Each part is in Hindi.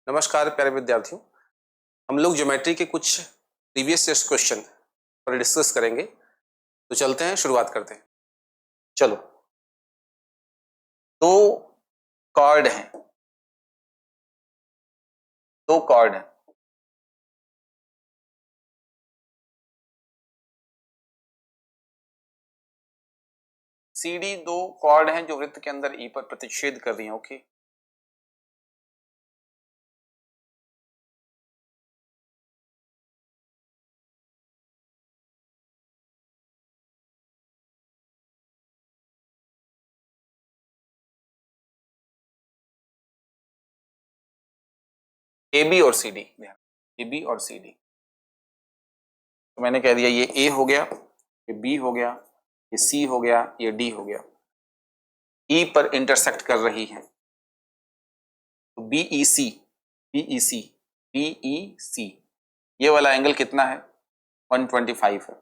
नमस्कार प्यारे विद्यार्थियों, हम लोग ज्योमेट्री के कुछ प्रीवियस ईयर क्वेश्चन पर डिस्कस करेंगे। तो चलते हैं, शुरुआत करते हैं। चलो, दो कॉर्ड हैं, दो कॉर्ड हैं। CD दो कॉर्ड हैं जो वृत्त के अंदर E पर प्रतिच्छेद कर रही हैं। ओके, AB और CD, AB और CD। तो मैंने कह दिया ये A हो गया, ये B हो गया, ये C हो गया, ये D हो गया। E पर इंटरसेक्ट कर रही हैं। तो BEC, BEC, BEC ये वाला एंगल कितना है? 125 है।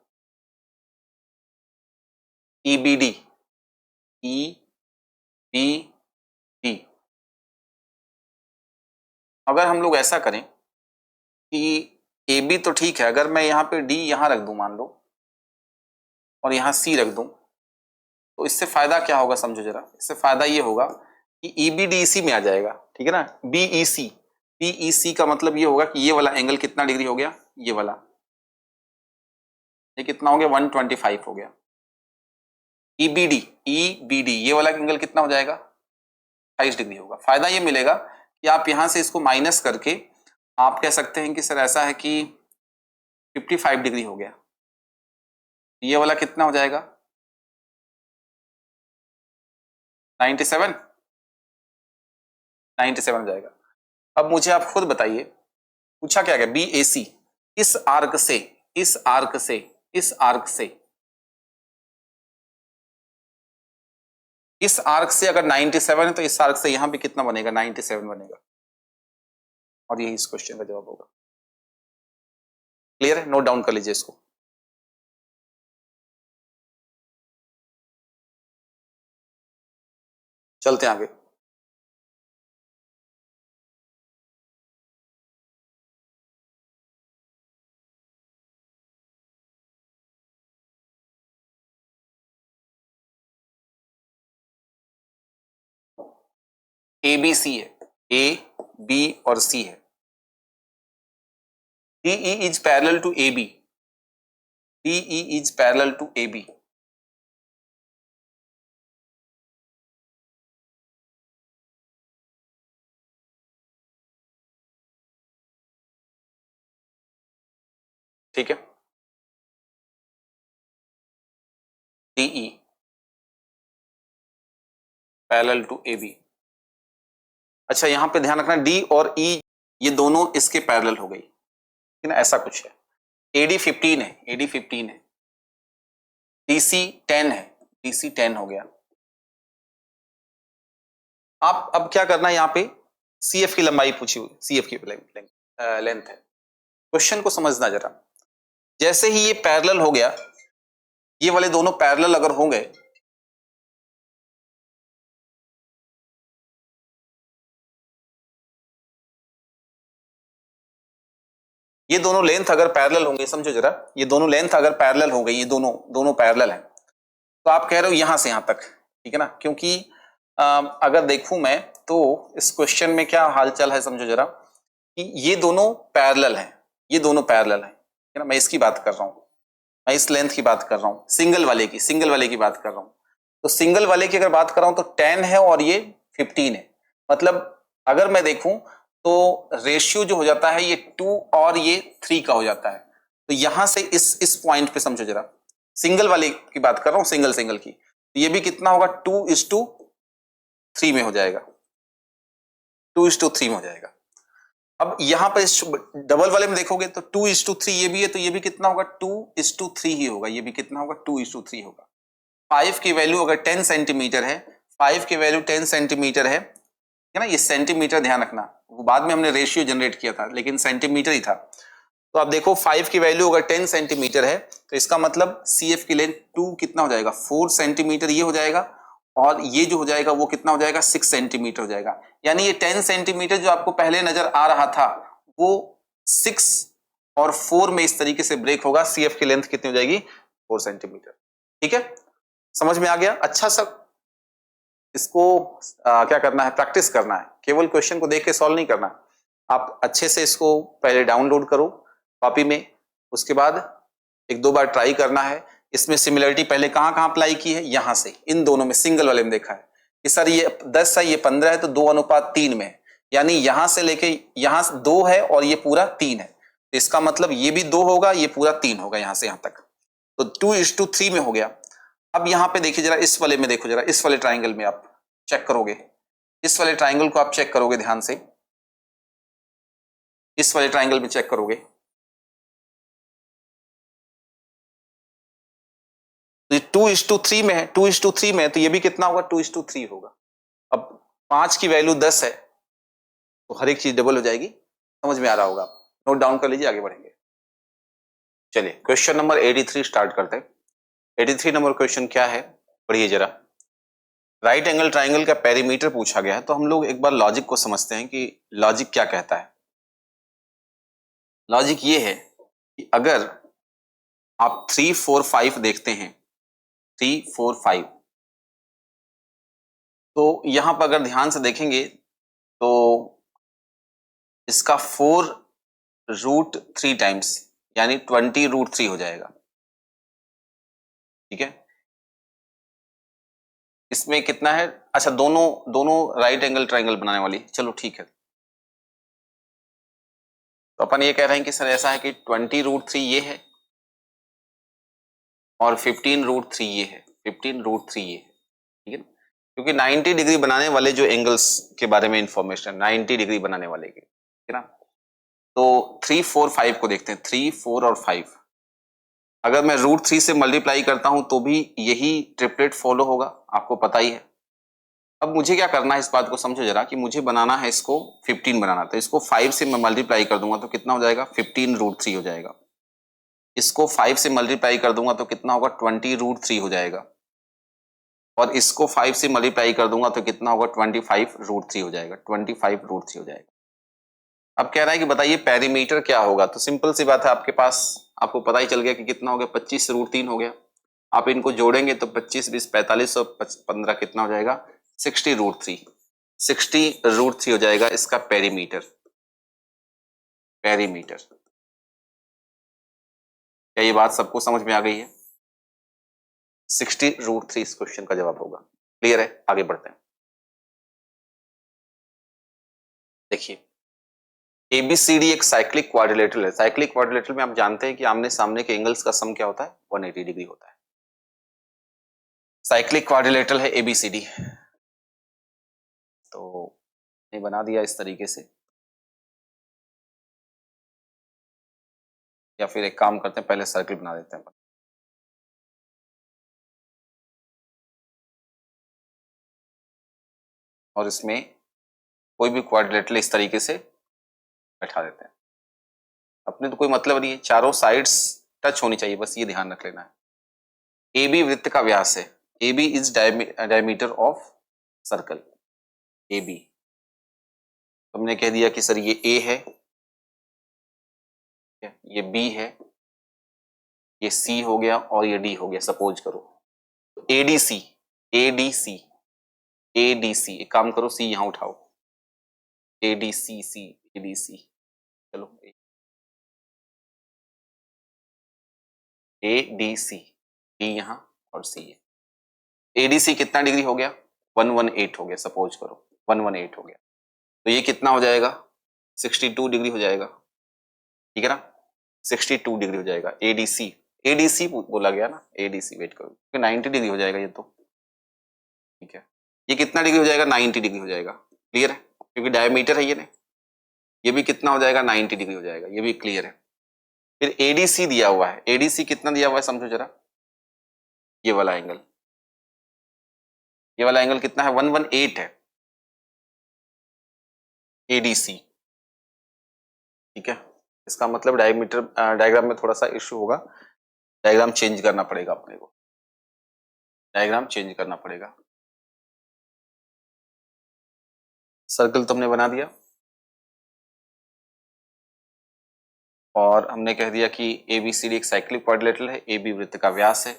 EBD, EBD, अगर हम लोग ऐसा करें कि AB तो ठीक है, अगर मैं यहाँ पे D यहाँ रख दूं मान लो और यहाँ C रख दूं, तो इससे फायदा क्या होगा समझो जरा। इससे फायदा ये होगा कि EBDC में आ जाएगा, ठीक है ना। BEC, BEC का मतलब ये होगा कि ये वाला एंगल कितना डिग्री हो गया? ये वाला, ये कितना हो गया? 125 हो गया। EBD, EBD ये वाला एंगल कितना हो जाएगा? 28 डिग्री होगा। फायदा ये मिलेगा कि आप यहां से इसको माइनस करके आप कह सकते हैं कि सर ऐसा है कि 55 डिग्री हो गया। ये वाला कितना हो जाएगा? 97, 97 हो जाएगा। अब मुझे आप खुद बताइए, पूछा क्या गया? BAC, इस आर्क से, इस आर्क से, इस आर्क से, इस आर्क से अगर 97 है तो इस आर्क से यहां भी कितना बनेगा? 97 बनेगा। और यही इस क्वेश्चन का जवाब होगा। क्लियर है? नोट डाउन कर लीजिए इसको। चलते हैं आगे। ABC है, A, B और C है। DE is parallel to AB, DE is parallel to AB। ठीक है, DE पैरेलल टू AB। अच्छा, यहां पे ध्यान रखना D और E ये दोनों इसके पैरेलल हो गई, ठीक है ना। ऐसा कुछ है। AD 15 है, AD 15 है। DC 10 है, DC 10 हो गया। आप अब क्या करना है, यहाँ पे CF की लंबाई पूछी हुई, CF की लेंथ है। क्वेश्चन को समझना जरा। जैसे ही ये पैरेलल हो गया, ये वाले दोनों पैरेलल अगर हो गए, ये दोनों लेंथ अगर पैरेलल होंगे, समझो जरा, ये दोनों लेंथ अगर पैरेलल हो गई, ये दोनों पैरेलल हैं, तो आप कह रहे हो यहां से यहां तक, ठीक है ना। क्योंकि अगर देखूं मैं तो इस क्वेश्चन में क्या हालचाल है समझो जरा, कि ये दोनों पैरेलल हैं, ये दोनों पैरेलल हैं, ठीक है ना। मैं इसकी बात कर रहा हूं, मैं इस लेंथ की बात कर रहा हूं, सिंगल वाले की बात कर रहा हूं। तो सिंगल वाले की अगर बात कर रहा हूं तो 10 है और ये 15 है। मतलब अगर मैं देखूं तो रेशियो जो हो जाता है ये 2 और ये 3 का हो जाता है। तो यहां से इस पॉइंट पे समझो जरा, सिंगल वाले की बात कर रहा हूं, सिंगल की, तो ये भी कितना होगा? 2:3 में हो जाएगा, 2:3 में हो जाएगा। अब यहां पर इस डबल वाले में देखोगे तो 2:3 ये भी है, तो ये भी कितना होगा? 2:3 ही होगा। ये भी कितना होगा? 2:3 होगा। 5 की वैल्यू अगर 10 सेंटीमीटर है, 5 की वैल्यू 10 सेंटीमीटर है ना। ये सेंटीमीटर ध्यान रखना, वो बाद में हमने रेशियो जनरेट किया था, लेकिन सेंटीमीटर ही था। तो आप देखो 5 की वैल्यू अगर 10 सेंटीमीटर है, तो इसका मतलब CF की लेंथ 2 कितना हो जाएगा? 4 सेंटीमीटर ये हो जाएगा। और ये जो हो जाएगा वो कितना हो जाएगा 6 सेंटीमीटर हो जाएगा। यानी ये 10 सेंटीमीटर जो आपको पहले नजर आ रहा था वो 6 और 4 में इस तरीके से ब्रेक होगा। CF की लेंथ कितनी हो जाएगी 4 सेंटीमीटर। ठीक है, समझ में आ गया। अच्छा सा इसको क्या करना है, प्रैक्टिस करना है, केवल क्वेश्चन को देख के सॉल्व नहीं करना। आप अच्छे से इसको पहले डाउनलोड करो कॉपी में, उसके बाद एक दो बार ट्राई करना है। इसमें सिमिलरिटी पहले कहां कहां अप्लाई की है, यहां से इन दोनों में, सिंगल वाले में देखा है कि सर ये 10 है ये 15 है तो 2:3 में है, यानी यहां से लेके यहां 2 है और ये पूरा 3 है, तो इसका मतलब ये भी 2 होगा, ये पूरा 3 होगा यहां से यहां तक, तो 2:3 में हो गया। अब यहां पे देखिए जरा, इस वाले में देखो जरा, इस वाले ट्राइंगल में आप चेक करोगे, इस वाले ट्राइंगल को आप चेक करोगे ध्यान से, इस वाले ट्राइंगल में चेक करोगे तो 2:3 में है, 2:3 में है तो ये भी कितना होगा 2:3 होगा। अब 5 की वैल्यू 10 है तो हर एक चीज डबल हो जाएगी। समझ में आ रहा होगा, नोट डाउन कर लीजिए, आगे बढ़ेंगे। चलिए क्वेश्चन नंबर 83 स्टार्ट करते हैं। 83 नंबर क्वेश्चन क्या है, पढ़िए जरा। राइट एंगल ट्राइंगल का पेरीमीटर पूछा गया है, तो हम लोग एक बार लॉजिक को समझते हैं कि लॉजिक क्या कहता है। लॉजिक ये है कि अगर आप 3, 4, 5 देखते हैं, 3, 4, 5, तो यहां पर अगर ध्यान से देखेंगे तो इसका 4√3 टाइम्स यानी 20√3 हो जाएगा। ठीक है, इसमें कितना है, अच्छा दोनों दोनों राइट एंगल ट्राइंगल बनाने वाली, चलो ठीक है। तो अपन ये कह रहे हैं कि सर ऐसा है कि 20√3 ये है और 15√3 ये है, 15√3 ये है। ठीक है, क्योंकि 90 डिग्री बनाने वाले जो एंगल्स के बारे में इंफॉर्मेशन, 90 डिग्री बनाने वाले के, ठीक है ना। तो 3, 4, 5 को देखते हैं, 3, 4 और 5। अगर मैं √3 से मल्टीप्लाई करता हूं तो भी यही ट्रिपलेट फॉलो होगा, आपको पता ही है। अब मुझे क्या करना है, इस बात को समझो जरा कि मुझे बनाना है इसको 15 बनाना, तो इसको 5 से मैं मल्टीप्लाई कर दूंगा तो कितना हो जाएगा 15√3 हो जाएगा। इसको 5 से मल्टीप्लाई कर दूंगा तो कितना होगा 20√3 हो जाएगा, और इसको 5 से मल्टीप्लाई कर दूंगा तो कितना होगा 25√3 हो जाएगा, 25√3 हो जाएगा। अब कह रहा है कि बताइए पेरीमीटर क्या होगा, तो सिंपल सी बात है, आपके पास आपको पता ही चल गया कि कितना हो गया 25√3 हो गया। आप इनको जोड़ेंगे तो 25, 20, 45 और 15 कितना हो जाएगा 60√3, 60√3 हो जाएगा इसका पेरीमीटर। पेरीमीटर, क्या ये बात सबको समझ में आ गई है? 60√3 इस क्वेश्चन का जवाब होगा। क्लियर है, आगे बढ़ते हैं। देखिए ABCD एक साइक्लिक क्वाड्रिलेटरल है। साइक्लिक क्वाड्रिलेटरल में आप जानते हैं कि आमने सामने के एंगल्स का सम क्या होता है 180 डिग्री होता है। साइक्लिक क्वाड्रिलेटरल है ABCD, तो ये बना दिया इस तरीके से, या फिर एक काम करते हैं पहले सर्किल बना देते हैं। और इसमें कोई भी क्वाड्रिलेटरल इस तरीके से बैठा देते हैं। अपने तो कोई मतलब नहीं है, चारों साइड्स टच होनी चाहिए, बस ये ध्यान रख लेना है। AB वृत्त का व्यास है, AB is diameter of circle AB। तुमने कह दिया कि सर ये A है, ये B है, ये C हो गया और ये D हो गया, सपोज करो। तो ADC, ADC, ADC, एक काम करो C यहां उठाओ, ADC, C, ADC, चलो ADC, D यहां और C है। ADC कितना डिग्री हो गया 118 हो गया, सपोज करो 118 हो गया, तो ये कितना हो जाएगा 62 डिग्री हो जाएगा। ठीक है ना, 62 डिग्री हो जाएगा ADC। ADC बोला गया ना, ADC, वेट करो, 90 डिग्री हो जाएगा ये तो। ठीक है, ये कितना डिग्री हो जाएगा 90 डिग्री हो जाएगा। क्लियर है, क्योंकि डायमीटर है ये ने, ये भी कितना हो जाएगा 90 डिग्री हो जाएगा, ये भी क्लियर है। फिर ADC दिया हुआ है, ADC कितना दिया हुआ है समझो जरा, ये वाला एंगल, ये वाला एंगल कितना है 118 है ADC। ठीक है, इसका मतलब डायमीटर डायग्राम में थोड़ा सा इश्यू होगा, डायग्राम चेंज करना पड़ेगा अपने को, डायग्राम चेंज करना पड़ेगा। सर्कल तो हमने बना दिया और हमने कह दिया कि ABCD एक साइक्लिक क्वाड्रिलेटरल है, AB वृत्त का व्यास है,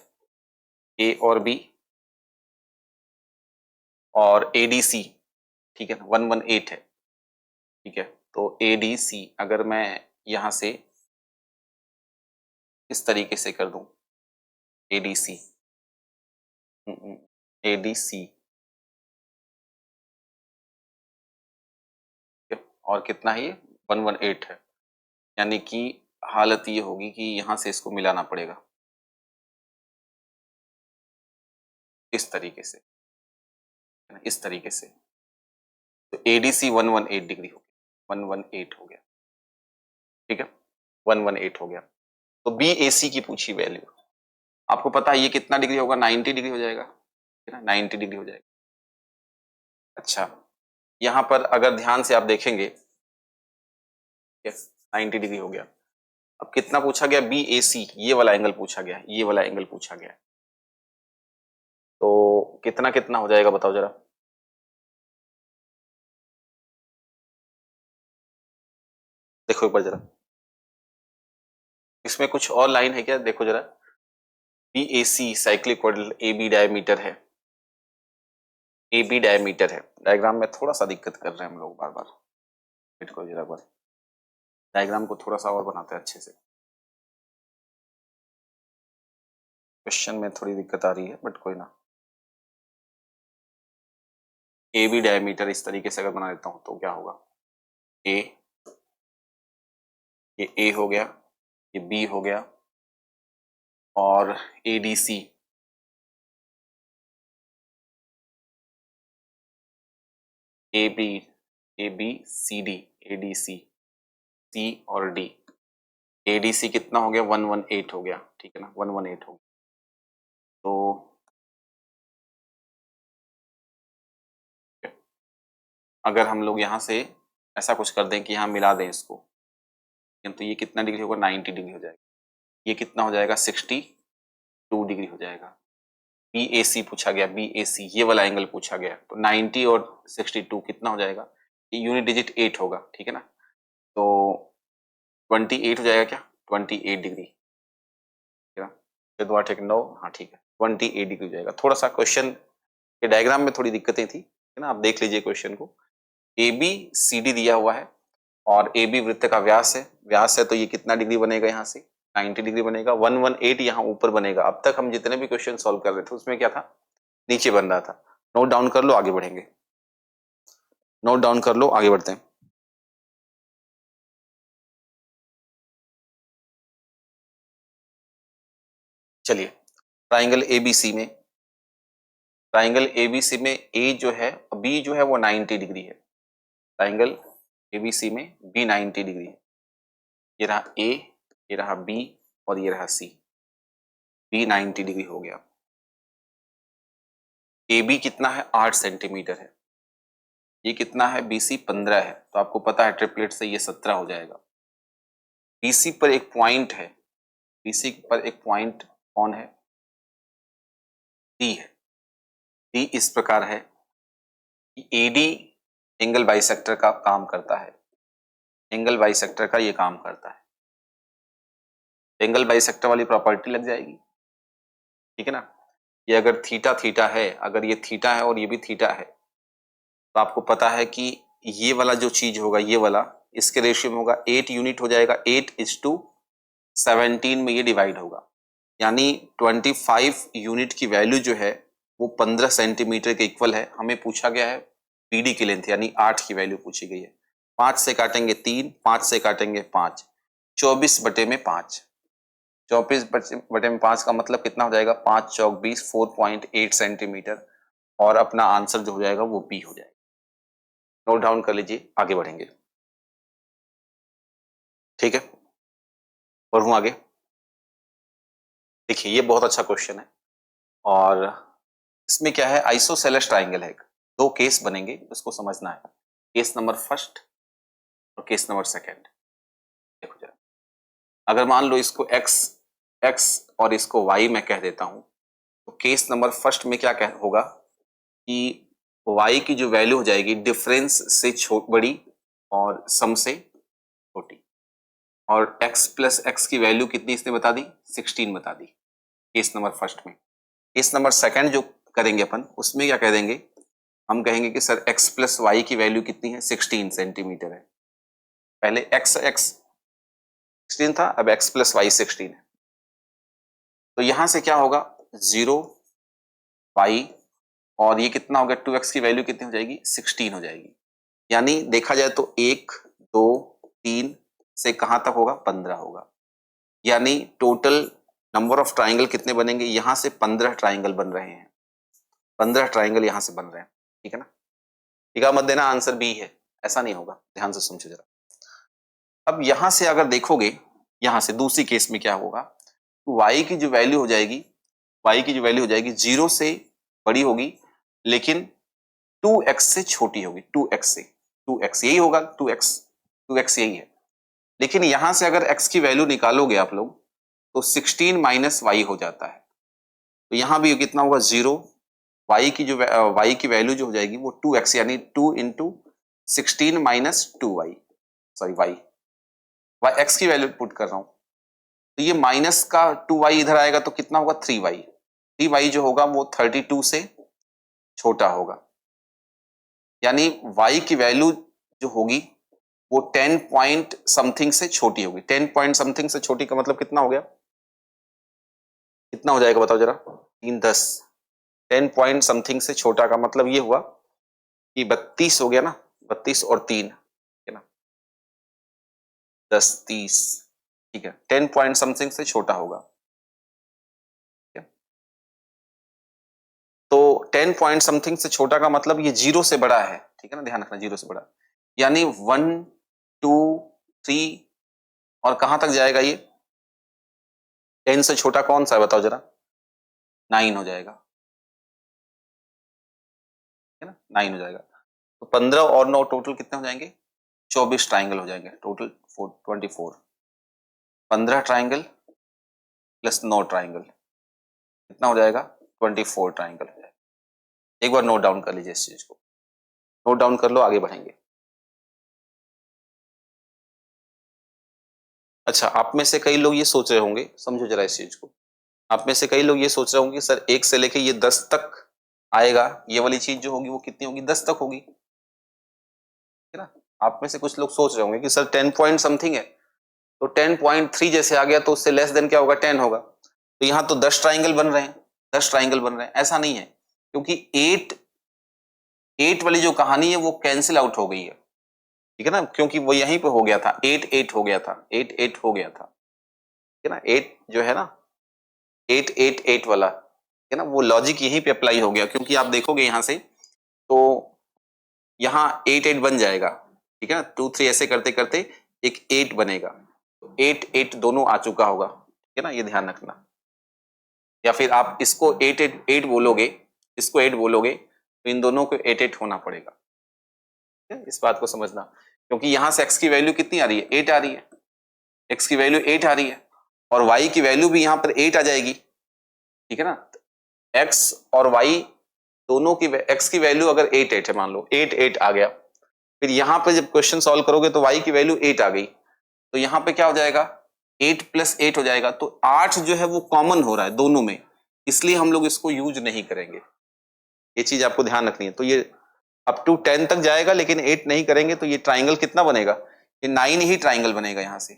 A और B और ADC, ठीक है ना, 118 है, ठीक है। तो ADC अगर मैं यहां से इस तरीके से कर दूं, ADC ADC और कितना है ये 118 है, यानी कि हालत ये होगी कि यहां से इसको मिलाना पड़ेगा इस तरीके से, इस तरीके से। तो ADC 118 डिग्री हो गया, 118 हो गया, ठीक है, 118 हो गया। तो BAC की पूछी वैल्यू, आपको पता है ये कितना डिग्री होगा, 90 डिग्री हो जाएगा, है ना, 90 डिग्री हो जाएगा। अच्छा, यहां पर अगर ध्यान से आप देखेंगे, 90 डिग्री हो गया। अब कितना पूछा गया, BAC, ये वाला एंगल पूछा गया, ये वाला एंगल पूछा गया, तो कितना कितना हो जाएगा बताओ जरा। देखो एक बार जरा, इसमें कुछ और लाइन है क्या, देखो जरा। BAC cyclic quadrilateral, AB diameter है, AB डायमीटर है। डायग्राम में थोड़ा सा दिक्कत कर रहे हैं हम लोग बार बार, वेट करो जरा, बार डायग्राम को थोड़ा सा और बनाते हैं अच्छे से। क्वेश्चन में थोड़ी दिक्कत आ रही है बट कोई ना। AB डायमीटर इस तरीके से अगर बना देता हूं तो क्या होगा, A, ये A हो गया, ये B हो गया और ADC, AB, ABCD, ADC, C और D। ADC कितना हो गया, 118 हो गया, ठीक है ना, 118 हो गया। तो अगर हम लोग यहाँ से ऐसा कुछ कर दें कि यहाँ मिला दें इसको, तो ये कितना डिग्री होगा, 90 डिग्री हो जाएगा। ये कितना हो जाएगा, 62 डिग्री हो जाएगा। BAC पूछा गया, BAC ये वाला एंगल पूछा गया, तो 90 और 62 कितना हो जाएगा, ये यूनिट डिजिट 8 होगा, ठीक है ना, तो 28 हो जाएगा क्या, 28 डिग्री, ठीक है ना, फिर दोबारा ठीक 9, हाँ ठीक है, 28 डिग्री हो जाएगा। थोड़ा सा क्वेश्चन के डायग्राम में थोड़ी दिक्कतें थी, है ना, आप देख लीजिए क्वेश्चन को। ABCD दिया हुआ है और AB वृत्त का व्यास है, व्यास है तो ये कितना डिग्री बनेगा, यहाँ से 90 डिग्री बनेगा। 118 यहाँ ऊपर बनेगा। अब तक हम जितने भी क्वेश्चन सॉल्व कर रहे थे उसमें क्या था, नीचे बन रहा था। नोट डाउन कर लो, आगे बढ़ेंगे, नोट डाउन कर लो, आगे बढ़ते हैं। चलिए, ट्राइंगल ABC में, ट्राइंगल ABC में A जो है, B जो है वो 90 डिग्री है। ट्राइंगल ABC में B 90 डिग्री है। ये रहा A, ये रहा B और ये रहा C। B 90 डिग्री हो गया। AB कितना है, 8 सेंटीमीटर है। ये कितना है, BC 15 है, तो आपको पता है ट्रिपलेट से ये 17 हो जाएगा। BC पर एक पॉइंट है, BC पर एक पॉइंट कौन है, D है। D इस प्रकार है कि AD एंगल बाइसेक्टर का काम करता है, एंगल बाइसेक्टर का ये काम करता है। एंगल बाइसेक्टर वाली प्रॉपर्टी लग जाएगी, ठीक है ना। ये अगर थीटा थीटा है, अगर ये थीटा है और ये भी थीटा है, तो आपको पता है कि ये वाला जो चीज होगा, ये वाला इसके रेशियो में होगा, 8 यूनिट हो जाएगा, 8:17 में ये डिवाइड होगा, यानी 25 यूनिट की वैल्यू जो है वो 15 सेंटीमीटर के इक्वल है। हमें पूछा गया है BD की लेंथ, यानी 8 की वैल्यू पूछी गई है। 5 से काटेंगे 3, 5 से काटेंगे 5, 24/5, 24/5 का मतलब कितना हो जाएगा, 5 चौक 20, 4.8 सेंटीमीटर, और अपना आंसर जो हो जाएगा वो B हो जाएगा। नोट डाउन कर लीजिए, आगे बढ़ेंगे, ठीक है, बढ़ूं आगे। देखिए ये बहुत अच्छा क्वेश्चन है और इसमें क्या है, आइसोसेलेस ट्राइंगल है, दो केस बनेंगे, उसको समझना है। केस नंबर फर्स्ट और केस नंबर सेकंड। देखो जरा, अगर मान लो इसको x और इसको y मैं कह देता हूं, तो केस नंबर फर्स्ट में क्या होगा कि y की जो वैल्यू हो जाएगी डिफरेंस से बड़ी और सम से छोटी, और x प्लस एक्स की वैल्यू कितनी इसने बता दी, 16 बता दी। केस नंबर फर्स्ट में। केस नंबर सेकंड जो करेंगे अपन, उसमें क्या कह देंगे, हम कहेंगे कि सर x प्लस वाई की वैल्यू कितनी है, 16 सेंटीमीटर है। पहले x 16 था, अब x प्लस वाई 16 है। तो यहां से क्या होगा, 0 y, और ये कितना हो गया, 2x की वैल्यू कितनी हो जाएगी, 16 हो जाएगी। यानी देखा जाए तो 1 2 3 से कहां तक होगा, 15 होगा। यानी टोटल नंबर ऑफ ट्राइंगल कितने बनेंगे, यहां से 15 ट्राइंगल बन रहे हैं, 15 ट्राइंगल यहां से बन रहे हैं। ठीक है ना, टीका मत देना आंसर बी है, ऐसा नहीं होगा, ध्यान से समझो जरा। अब यहां से अगर देखोगे, यहां से दूसरी केस में क्या होगा, y की जो वैल्यू हो जाएगी, y की जो वैल्यू हो जाएगी 0 से बड़ी होगी, लेकिन 2x से छोटी होगी, 2x से, 2x यही होगा, 2x यही है। लेकिन यहां से अगर x की वैल्यू निकालोगे आप लोग, तो 16 माइनस वाई हो जाता है। तो यहां भी कितना होगा, 0, y की जो y की वैल्यू जो हो जाएगी वो 2x, यानी 2 into 16 minus 2y, sorry y x की वैल्यू पुट कर रहा हूं, तो ये माइनस का 2y इधर आएगा तो कितना होगा, 3y। 3y जो होगा वो 32 से छोटा होगा। यानी y की वैल्यू जो होगी वो 10 पॉइंट समथिंग से छोटी होगी। 10 पॉइंट समथिंग से छोटी का मतलब कितना हो गया, कितना हो जाएगा बताओ जरा, 3 10। 10 पॉइंट समथिंग से छोटा का मतलब ये हुआ कि 32 हो गया ना, 32 और 3 है ना, 10 30, ठीक है, 10 पॉइंट समथिंग से छोटा होगा। तो 10 पॉइंट समथिंग से छोटा का मतलब ये 0 से बड़ा है, ठीक है ना, ध्यान रखना 0 से बड़ा, यानी 1 2 3 और कहां तक जाएगा ये, 10 से छोटा कौन सा है बताओ जरा, 9 हो जाएगा, है ना, 9 हो जाएगा। तो 15 और 9 टोटल कितने हो जाएंगे, 24 ट्राइंगल हो जाएंगे टोटल, 24। 15 ट्राइंगल प्लस 9 ट्राइंगल कितना हो जाएगा, 24 ट्राइंगल हो जाएगा। एक बार नोट डाउन कर लीजिए इस चीज को, नोट डाउन कर लो, आगे बढ़ेंगे। अच्छा, आप में से कई लोग ये सोच रहे होंगे, समझो जरा इस चीज को, आप में से कई लोग ये सोच रहे होंगे सर 1 से लेके ये 10 तक आएगा, ये वाली चीज जो होगी वो कितनी होगी, 10 तक होगी, है ना। आप में से कुछ लोग सोच रहे होंगे कि सर 10 पॉइंट समथिंग है, तो 10.3 जैसे आ गया तो उससे लेस देन क्या होगा, 10 होगा। तो यहाँ तो 10 ट्राइंगल बन रहे हैं, 10 ट्राइंगल बन रहे हैं, ऐसा नहीं है, क्योंकि 8 वाली जो कहानी है वो कैंसिल आउट हो गई है, ठीक है ना, क्योंकि वो यहीं पे हो गया था, 8 हो गया था, 8 हो गया था, ठीक है ना, 8 जो है ना, 8 वाला, ठीक है ना, वो लॉजिक यहीं पे अप्लाई हो गया, क्योंकि आप देखोगे यहां से तो यहाँ 8 बन जाएगा, ठीक है ना, 2 3 ऐसे करते करते एक 8 बनेगा, तो 8 दोनों आ चुका होगा, ठीक है ना, ये ध्यान रखना। या फिर आप इसको 8 बोलोगे, इसको 8 बोलोगे, तो इन दोनों को 8 होना पड़ेगा, ठीक है? इस बात को समझना, क्योंकि यहां से x की वैल्यू कितनी आ रही है, 8 आ रही है, x की वैल्यू 8 आ रही है, और y की वैल्यू भी यहां पर 8 आ जाएगी, ठीक है ना। x और y दोनों की x की वैल्यू अगर 8 है, मान लो 8 आ गया, फिर यहां पे जब क्वेश्चन सॉल्व करोगे तो y की वैल्यू 8 आ गई, तो यहां पे क्या हो जाएगा, 8 प्लस 8 हो जाएगा, तो 8 जो है वो कॉमन हो रहा है दोनों में, इसलिए हम लोग इसको यूज नहीं करेंगे, ये चीज आपको ध्यान रखनी है। तो ये अप टू 10 तक जाएगा, लेकिन 8 नहीं करेंगे, तो ये ट्राइंगल कितना बनेगा, ये 9 ही ट्राइंगल बनेगा यहां से,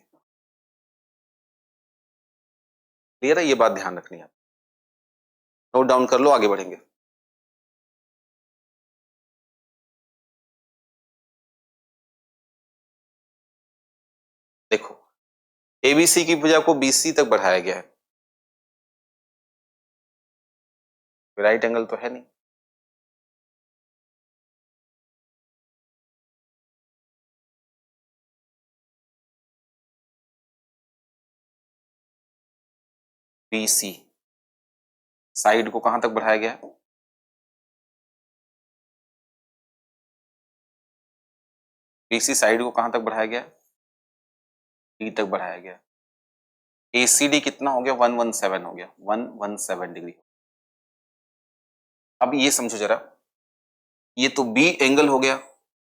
क्लियर है, ये बात ध्यान रखनी है, नोट डाउन कर लो, आगे बढ़ेंगे। देखो, एबीसी की भुजा को बीसी तक बढ़ाया गया है, राइट एंगल तो है नहीं, बीसी साइड को कहां तक बढ़ाया गया है, बीसी साइड को कहां तक बढ़ाया गया है, बी तक बढ़ाया गया। एसीडी कितना हो गया, 117 हो गया, 117 डिग्री। अब ये समझो जरा, ये तो बी एंगल हो गया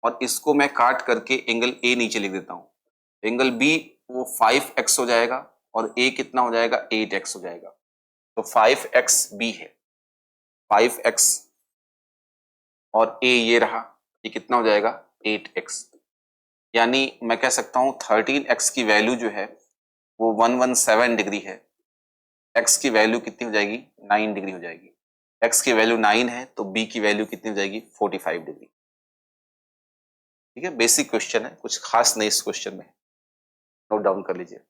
और इसको मैं काट करके एंगल ए नीचे लिख देता हूं। एंगल बी वो 5x हो जाएगा और ए कितना हो जाएगा 8x हो जाएगा। तो 5x बी है 5x और ए ये रहा, ये कितना हो जाएगा 8x। यानी मैं कह सकता हूं 13x की वैल्यू जो है वो 117 डिग्री है। x की वैल्यू कितनी हो जाएगी 9 डिग्री हो जाएगी। x की वैल्यू 9 है तो b की वैल्यू कितनी हो जाएगी 45 डिग्री। ठीक है, बेसिक क्वेश्चन है, कुछ खास नहीं इस क्वेश्चन में, नोट डाउन कर लीजिए।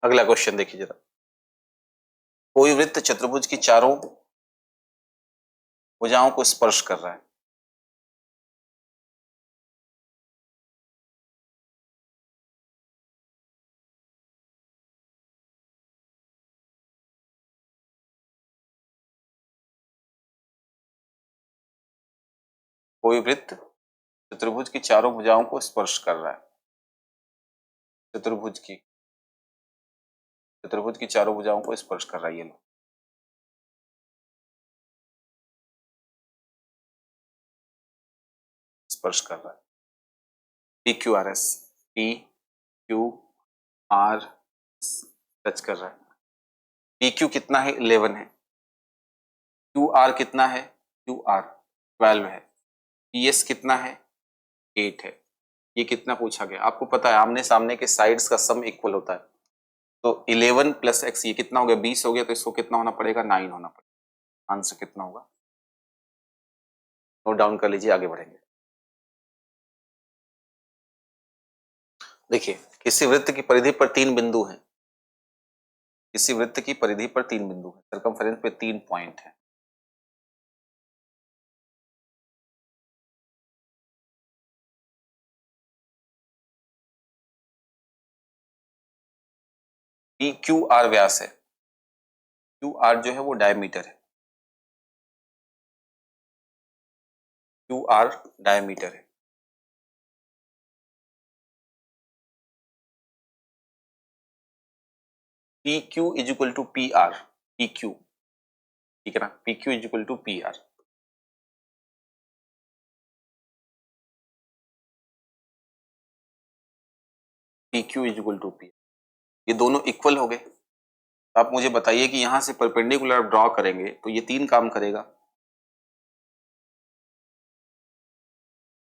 अगला क्वेश्चन देखिए जरा। कोई वृत्त चतुर्भुज की चारों भुजाओं को स्पर्श कर रहा है। कोई वृत्त चतुर्भुज की चारों भुजाओं को स्पर्श कर रहा है। चतुर्भुज की चारों भुजाओं को स्पर्श कर रहा है। ये लो, स्पर्श कर रहा है। P Q R S, P Q R touch कर रहा है। पी क्यू कितना है 11 है। क्यू आर कितना है क्यू आर 12 है। पी एस कितना है 8 है। ये कितना पूछा गया आपको पता है, आमने सामने के साइड्स का सम इक्वल होता है। तो 11 प्लस एक्स ये कितना हो गया 20 हो गया, तो इसको कितना होना पड़ेगा 9 होना पड़ेगा। आंसर कितना होगा नोट डाउन कर लीजिए, आगे बढ़ेंगे। देखिए किसी वृत्त की परिधि पर 3 बिंदु हैं। किसी वृत्त की परिधि पर 3 बिंदु हैं, सर्कमफेरेंस पे 3 पॉइंट है। पी क्यू आर व्यास है, क्यू आर जो है वो डायमीटर है, क्यू आर डायमीटर है। P Q is equal to P R, P Q, ठीक है ना, P Q is equal to P R. P Q is equal to P, ये दोनों इक्वल हो गए। आप मुझे बताइए कि यहां से परपेंडिकुलर आप ड्रॉ करेंगे तो ये 3 काम करेगा।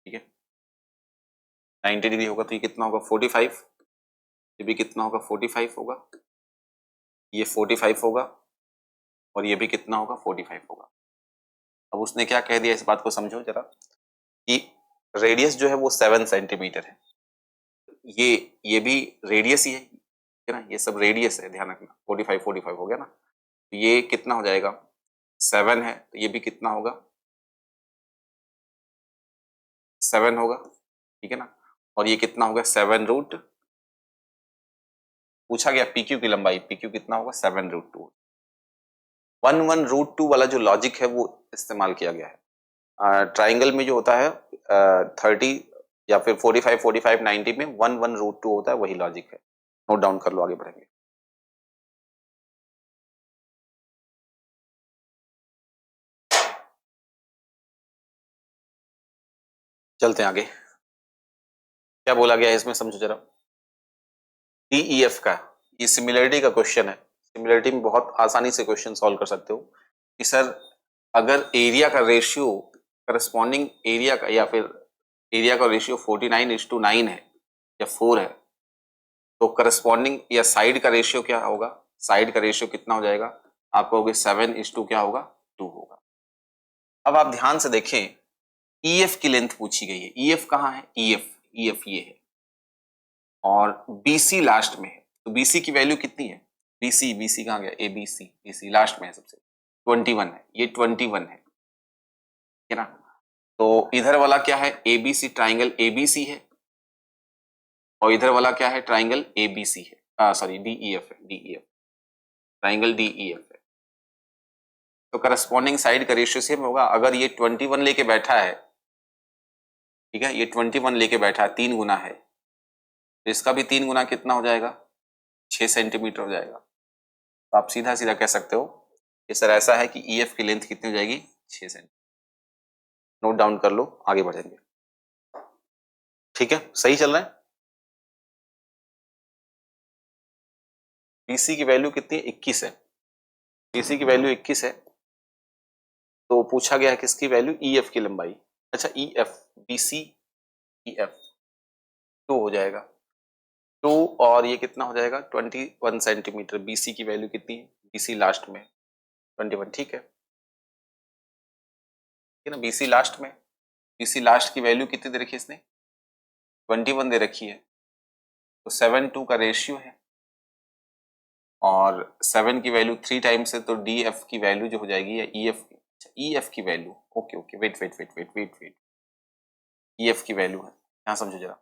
ठीक है, 90 डिग्री होगा तो ये कितना होगा 45, ये भी कितना होगा 45 होगा, ये 45 होगा और ये भी कितना होगा 45 होगा। अब उसने क्या कह दिया इस बात को समझो जरा, कि रेडियस जो है वो 7 सेंटीमीटर है। ये भी रेडियस ही है, ठीक है ना, ये सब रेडियस है, ध्यान रखना। 45 हो गया ना, तो ये कितना हो जाएगा 7 है, तो ये भी कितना होगा 7 होगा, ठीक है ना। और ये कितना होगा 7 रूट, पूछा गया पीक्यू की लंबाई, पीक्यू कितना होगा 7 रूट 2। 1 रूट 2 वाला जो लॉजिक है वो इस्तेमाल किया गया है। ट्राइंगल में जो होता है 30 या फिर 45 90 में 1 रूट 2 होता है, वही लॉजिक है। नोट डाउन कर लो, आगे बढ़ेंगे। चलते हैं आगे, क्या बोला गया है इसमें समझो जरा। डीईएफ का, ये सिमिलरिटी का क्वेश्चन है। सिमिलरिटी में बहुत आसानी से क्वेश्चन सॉल्व कर सकते हो कि सर अगर एरिया का रेशियो करस्पॉन्डिंग एरिया का, या फिर एरिया का रेशियो 49:9 है या 4 है, तो करस्पॉन्डिंग या साइड का रेशियो क्या होगा, साइड का रेशियो कितना हो जाएगा, आप कहोगे 7:2 क्या होगा 2 होगा। अब आप ध्यान से देखें, ईएफ की लेंथ पूछी गई है। ईएफ कहाँ है, ईएफ ये है और बीसी लास्ट में है, तो बीसी की वैल्यू कितनी है, बीसी कहाँ गया, एबीसी, बीसी लास्ट में है सबसे, 21 है, ये 21 है, ठीक है ना। तो इधर वाला क्या है, एबीसी, ट्राइंगल एबीसी है, और इधर वाला क्या है, ट्राइंगल एबीसी है, सॉरी डीईएफ है, डीईएफ, ट्राइंगल डीईएफ है। तो करस्पॉन्डिंग साइड का रेशियो सेम होगा। अगर ये 21 लेके बैठा है, ठीक है, ये 21 लेके बैठा है, 3 गुना है, तो इसका भी 3 गुना कितना हो जाएगा 6 सेंटीमीटर हो जाएगा। तो आप सीधा सीधा कह सकते हो कि सर ऐसा है कि EF की लेंथ कितनी हो जाएगी, 6 सेंटीमीटर। नोट डाउन कर लो, आगे बढ़ेंगे। ठीक है, सही चल रहा है। BC की वैल्यू कितनी है, 21 है। BC की वैल्यू 21 है, तो पूछा गया है किसकी वैल्यू, EF की लंबाई। अच्छा EF, BC EF 2 हो जाएगा, 2 और ये कितना हो जाएगा 21 सेंटीमीटर। BC की वैल्यू कितनी है, BC लास्ट में 21, ठीक है ना। BC लास्ट में, BC लास्ट की वैल्यू कितनी दे रखी है इसने, 21 दे रखी है। तो 7:2 का रेशियो है और 7 की वैल्यू 3 टाइम्स है, तो DF की वैल्यू जो हो जाएगी या EF की value, okay okay wait wait wait wait wait wait, EF की वैल्यू है, यहां समझो जरा।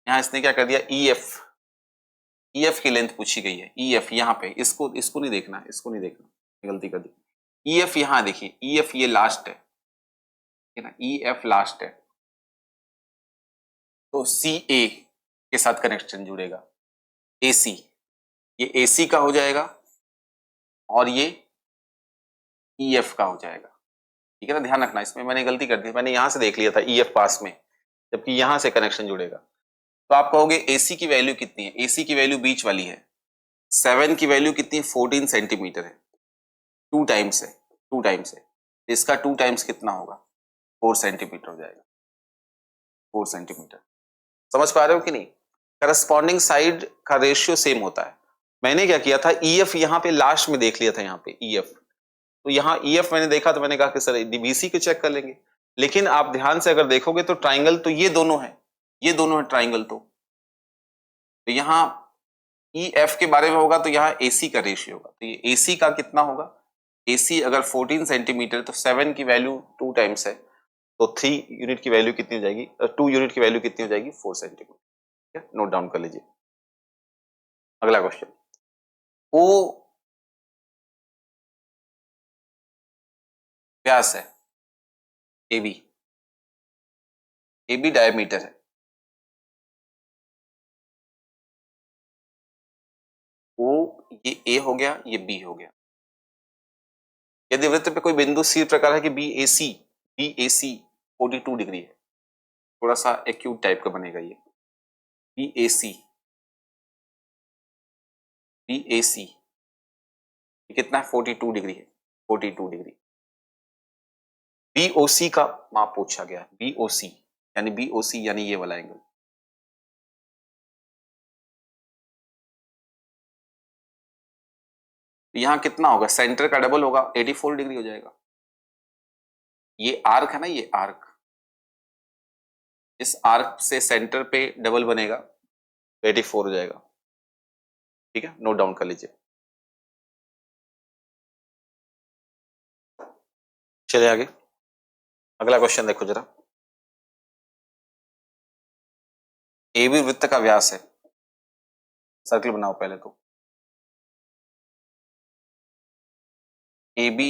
यहां इसने क्या कर दिया, EF की लेंथ पूछी गई है, EF यहाँ पे, इसको नहीं देखना, इसको नहीं देखना, गलती कर दी। EF यहाँ देखिए, EF ये लास्ट है ना, EF लास्ट है, तो CA के साथ कनेक्शन जुड़ेगा, AC, ये AC का हो जाएगा और ये EF का हो जाएगा, ठीक है ना। ध्यान रखना, इसमें मैंने गलती कर दी, मैंने यहां से देख लिया था EF पास में, जबकि यहां से कनेक्शन जुड़ेगा। तो आप कहोगे AC की वैल्यू कितनी है, AC की वैल्यू बीच वाली है, 7 की वैल्यू कितनी है, 14 सेंटीमीटर है, 2 टाइम्स है, 2 टाइम्स है, इसका 2 टाइम्स कितना होगा, 4 सेंटीमीटर हो जाएगा, 4 सेंटीमीटर। समझ पा रहे हो कि नहीं। करस्पॉन्डिंग साइड का रेशियो सेम होता है। मैंने क्या किया था, EF यहाँ पे लास्ट में देख लिया था, यहाँ पे EF, तो यहाँ EF मैंने देखा तो मैंने कहा कि सर BC को चेक कर लेंगे। लेकिन आप ध्यान से अगर देखोगे तो ट्राइंगल तो ये दोनों है, ये दोनों है ट्राइंगल, तो यहाँ EF के बारे में होगा तो यहाँ AC का रेशियो होगा, तो ये AC का कितना होगा, AC अगर 14 सेंटीमीटर तो 7 की वैल्यू 2 टाइम्स है, तो 3 यूनिट की वैल्यू कितनी हो जाएगी, 2 यूनिट की वैल्यू कितनी हो जाएगी, 4 सेंटीमीटर। ठीक है, नोट डाउन कर लीजिए। अगला क्वेश्चन, O व्यास है, AB, AB डायमीटर है, O ये A हो गया, ये B हो गया। यदि वृत्त पे कोई बिंदु C प्रकार है कि BAC 42 डिग्री है, थोड़ा सा एक्यूट टाइप का बनेगा ये, BAC ये कितना है, 42 डिग्री है, 42 डिग्री। BOC का माप पूछा गया है, BOC यानी ये वाला एंगल, यहां कितना होगा, सेंटर का डबल होगा, 84 डिग्री हो जाएगा। ये आर्क है ना, ये आर्क, इस आर्क से सेंटर पे डबल बनेगा, 84 हो जाएगा। ठीक है, नोट डाउन कर लीजिए। चलिए आगे, अगला क्वेश्चन देखो जरा। AB वृत्त का व्यास है, सर्कल बनाओ पहले तो। AB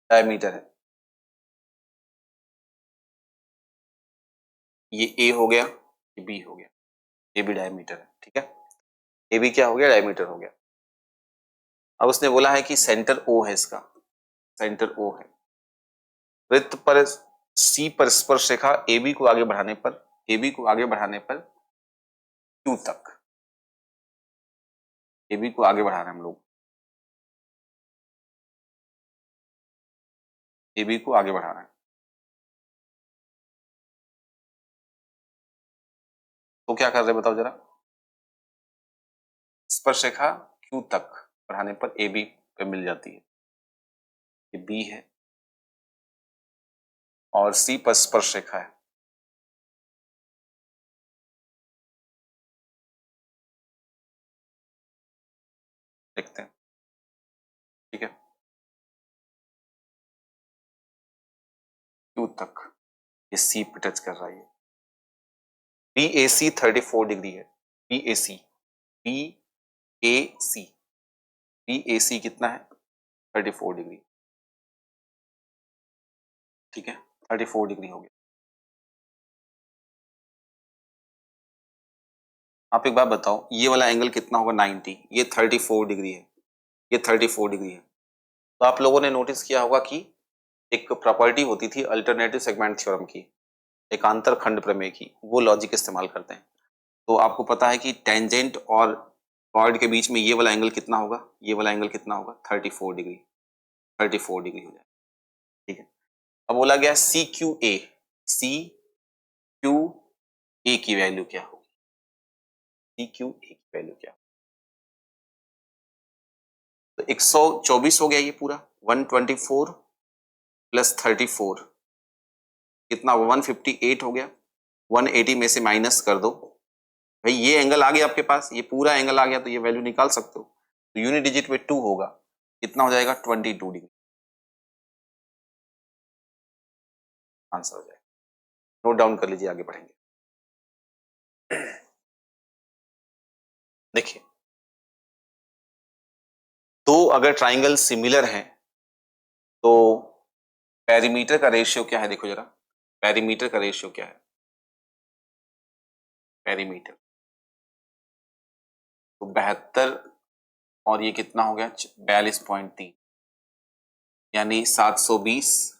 डायमीटर है, ये A हो गया, ये B हो गया, AB डायमीटर है, ठीक है। AB क्या हो गया, डायमीटर हो गया। अब उसने बोला है कि सेंटर O है, इसका सेंटर O है, वृत्त पर C पर स्पर्श रेखा AB को आगे बढ़ाने पर Q तक, AB को आगे बढ़ा रहे हैं हम लोग, AB को आगे बढ़ा रहे हैं, तो क्या कर रहे हैं बताओ जरा। स्पर्श रेखा Q तक बढ़ाने पर AB पे मिल जाती है, ये B है और C पर स्पर्श रेखा है, देखते हैं, ठीक है। Q तक ये C पे टच कर रहा है, BAC 34 डिग्री है, BAC BAC BAC कितना है, 34 डिग्री, ठीक है, 34 डिग्री हो गया। आप एक बात बताओ, ये वाला एंगल कितना होगा 90, ये 34 डिग्री है, ये 34 डिग्री है। तो आप लोगों ने नोटिस किया होगा कि एक प्रॉपर्टी होती थी अल्टरनेटिव सेगमेंट थ्योरम की, एकांतर खंड प्रमेय की, वो लॉजिक इस्तेमाल करते हैं। तो आपको पता है कि टेंजेंट और कॉर्ड के बीच में ये वाला एंगल कितना होगा, ये वाला एंगल कितना होगा 34 डिग्री, 34 डिग्री हो जाएगा। ठीक है, अब बोला गया C Q A, C Q A की वैल्यू क्या होगी, सी क्यू ए की वैल्यू क्या, तो 124 हो गया ये पूरा, 124 प्लस 34 कितना हुआ 158 हो गया, 180 में से माइनस कर दो भाई, ये एंगल आ गया आपके पास, ये पूरा एंगल आ गया, तो ये वैल्यू निकाल सकते हो। तो यूनिट डिजिट में 2 होगा, कितना हो जाएगा 22 डिग्री, आंसर हो जाएगा। नोट डाउन कर लीजिए, आगे बढ़ेंगे। देखिए, दो अगर ट्राइंगल सिमिलर हैं तो पेरीमीटर का रेशियो क्या है, देखो जरा, पेरीमीटर का रेशियो क्या है, पेरीमीटर तो 72 और ये कितना हो गया 42.3, यानी 720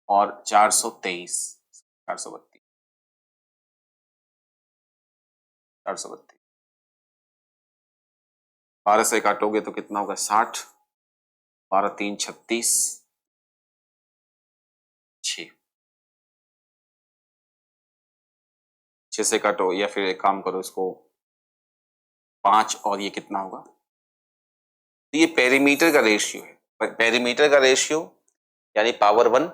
और 423, 432, 432, 12 से काटोगे तो कितना होगा 60, 12 3 36, 6 से काटो, या फिर एक काम करो इसको 5 और ये कितना होगा, तो ये पेरीमीटर का रेशियो है। पेरीमीटर का रेशियो यानी पावर 1,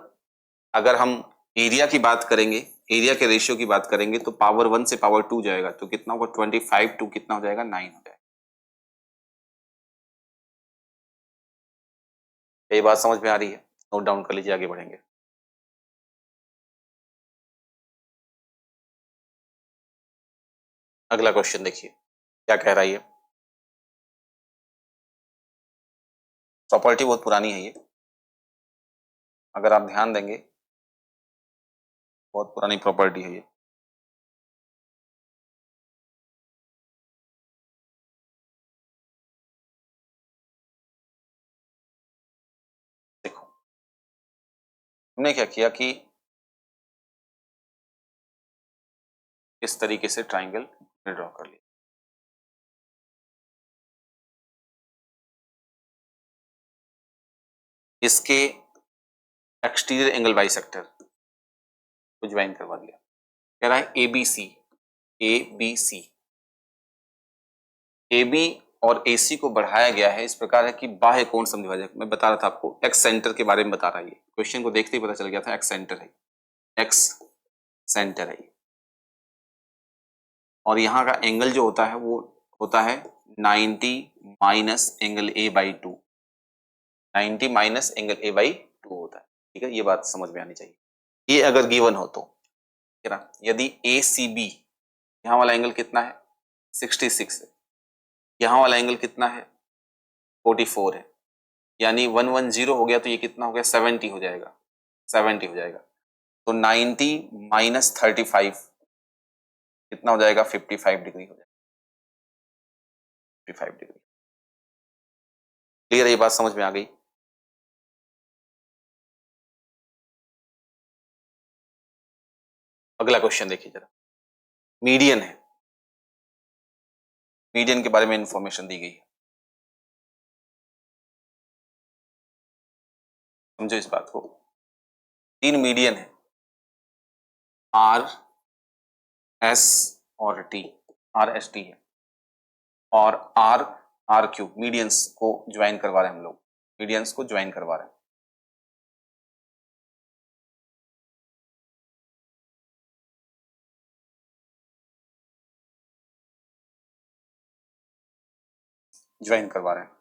अगर हम एरिया की बात करेंगे, एरिया के रेशियो की बात करेंगे तो पावर 1 से पावर 2 जाएगा, तो कितना होगा 25 टू कितना हो जाएगा 9 हो जाएगा। ये बात समझ में आ रही है, नोट डाउन कर लीजिए, आगे बढ़ेंगे। अगला क्वेश्चन देखिए क्या कह रहा है ये, प्रॉपर्टी बहुत पुरानी है ये, अगर आप ध्यान देंगे बहुत पुरानी प्रॉपर्टी है ये। देखो हमने क्या किया कि इस तरीके से ट्राइंगल ड्रॉ कर लिया, इसके एक्सटीरियर एंगल बाइसेक्टर को ज्वाइन करवा दिया, कह रहा है एबीसी, एबीसी, एबी और एसी को बढ़ाया गया है इस प्रकार है कि बाह्य कोण समद्विभाजक, मैं बता रहा था आपको एक्स सेंटर के बारे में बता रहा है, ये क्वेश्चन को देखते ही पता चल गया था, एक्स सेंटर है, एक्स सेंटर है, और यहाँ का एंगल जो होता है वो होता है 90 minus angle A by 2, 90 minus angle A by 2 होता है। ठीक है, ये बात समझ में आनी चाहिए। ये अगर गिवन हो तो यदि ए सी बी, यहाँ वाला एंगल कितना है 66 है, यहाँ वाला एंगल कितना है 44 है, यानी 110 हो गया, तो ये कितना हो गया 70 हो जाएगा, 70 हो जाएगा, तो 90 माइनस 35 कितना हो जाएगा 55 डिग्री हो जाएगा, 55 डिग्री। क्लियर, ये बात समझ में आ गई। अगला क्वेश्चन देखिए जरा, मीडियन है, मीडियन के बारे में इंफॉर्मेशन दी गई है, समझो इस बात को। 3 मीडियन है, आर एस और टी, आर एस टी है, और आर आर क्यू, मीडियंस को ज्वाइन करवा रहे हैं हम लोग, मीडियंस को ज्वाइन करवा रहे हैं। ज्वाइन करवा रहे हैं,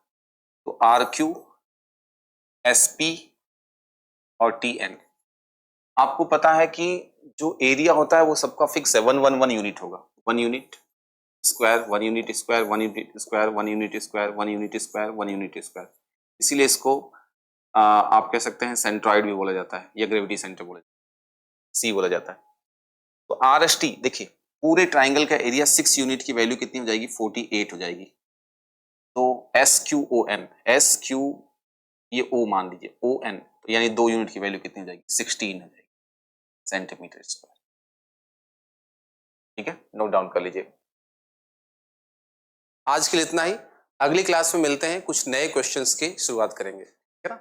तो आर क्यू एस पी और टी एन। आपको पता है कि जो एरिया होता है वो सबका फिक्स है, 1 यूनिट होगा, 1 unit square, 1 unit square, 1 unit square, 1 unit square, 1 unit square, 1 unit square, इसीलिए इसको आप कह सकते हैं सेंट्रॉइड भी बोला जाता है, या ग्रेविटी सेंटर बोला जाता है, सी बोला जाता है। तो आर एस टी देखिए, पूरे ट्राइंगल का एरिया 6 यूनिट की वैल्यू कितनी हो जाएगी, 48 हो जाएगी। तो SQON, SQ ये O मान लीजिए, ON यानी 2 यूनिट की वैल्यू कितनी हो जाएगी, 16 हो जाएगी सेंटीमीटर स्क्वायर। ठीक है, नोट डाउन कर लीजिए। आज के लिए इतना ही, अगली क्लास में मिलते हैं, कुछ नए क्वेश्चंस की शुरुआत करेंगे, ठीक है ना।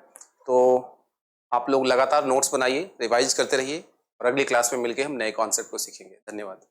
तो आप लोग लगातार नोट्स बनाइए, रिवाइज करते रहिए और अगली क्लास में मिलकर हम नए कॉन्सेप्ट को सीखेंगे। धन्यवाद।